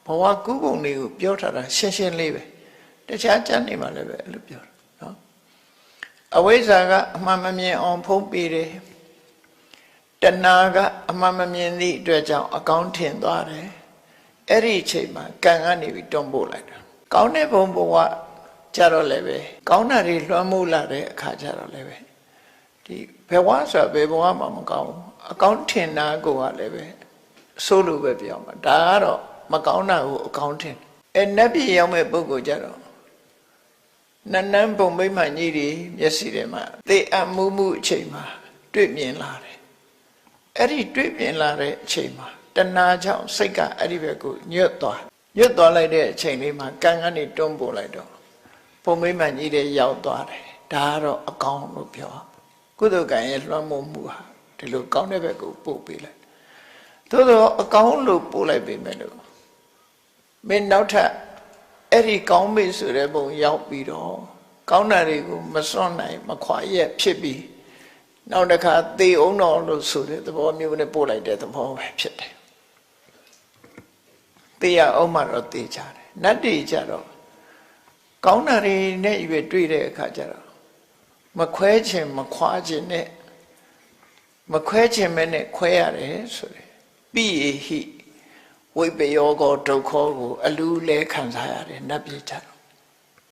ဘဝကုပုံတွေကိုပြောထားတာရှင်းရှင်းလေးပဲတခြားကျမ်းနေမှာလည်းပဲအဲ့လိုပြောတာနော်အဝိဇ္ဇာကအမှန်မမြင်အောင်ဖုံးပေးတယ်တဏှာကအမှန်မမြင်သည့်အတွက်ကြောင့်အကောင်းထင်သွားတယ်အဲ့ဒီအချိန်မှာကံကနေပြီးတွန်းပို့လိုက်တာကောင်းတဲ့ဘုံဘဝကြတော့လည်းပဲကောင်းတာတွေလွှမ်းမိုးလာတဲ့အခါကြတော့လည်းပဲဒီဘဝဆိုတာဘယ်ဘဝမှမကောင်းဘူးအကောင်းထင်တာကိုကလည်းပဲဆိုးလို့ပဲပြောမှာဒါကတော့မကောင်းတာကိုအကောင်းထင်နတ်ပြည်ရောက်မဲ့ပုဂ္ဂိုလ်ကြတော့နန်းနန်းပုံမိမ့်မှကြီးတွေမျက်စိထဲမှာသေအပ်မှုမှုအချိန်မှာတွေ့မြင်လာတယ်အဲ့ဒီတွေ့မြင်လာတဲ့အချိန်မှာတဏှာကြောင့်စိတ်ကအဲ့ဒီဘက်ကိုညွတ်သွားလိုက်တဲ့အချိန်လေးမှာကံကနေတွန်းပို့လိုက်တော့ပုံမိမ့်မှကြီးတွေရောက်သွားတယ်ဒါကတော့အကောင်းလို့ပြောကုသိုလ်ကံရဲ့လွှမ်းမိုးမှုဟာဒီလိုကောင်းတဲ့ဘက်ကိုပို့ပေးလိုက်သို့တော့အကောင်းလို့ပို့လိုက်ပေမဲ့လို့မင်းနောက်ထပ်အဲ့ဒီကောင်းမေ့ဆိုတဲ့ဘုံရောက်ပြီးတော့ကောင်းတာတွေကိုမစွန့်နိုင်မခွာရက်ဖြစ်ပြီးနောက်တစ်ခါသေအောင်တော်လို့ဆိုတဲ့သဘောမျိုးနဲ့ပို့လိုက်တဲ့သဘောပဲဖြစ်တယ်သေရအောင်မှတော့သေချတယ်နတ်တွေကြတော့ကောင်းတာတွေနဲ့ရွေတွေ့တဲ့အခါကျတော့မခွဲခြင်းမခွာခြင်းနဲ့မခွဲခြင်းပဲနဲ့ခွဲရတယ်ဆိုတယ်ပိယေဟိဝိပယောကောဒုက္ခကိုအလူလဲခံစားရတယ်နတ်ပြည်ကြတော့